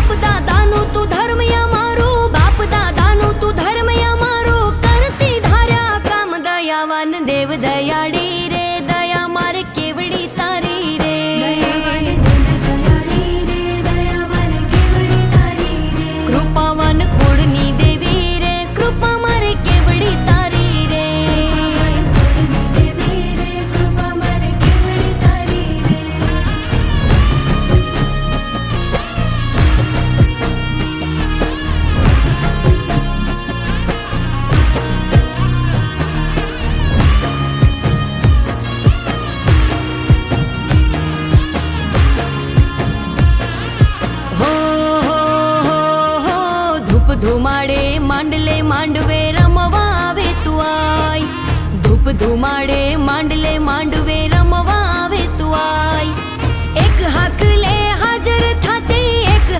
બાપ દાદાનું તું ધર્મ અમારું, બાપ દાદાનું તું ધર્મ અમારું, કરતી ધાર્યા કામ દયાવાન દેવ દયાળી રે, દયા મારે કેવડી તારી રે, કૃપાવાન કુળની દેવી રે, કૃપા મારે કેવડી તારી રે, ધુમાડે માંડલે માંડવે રમવા આવે તું આય, ધૂપ ધુમાડે માંડલે માંડવે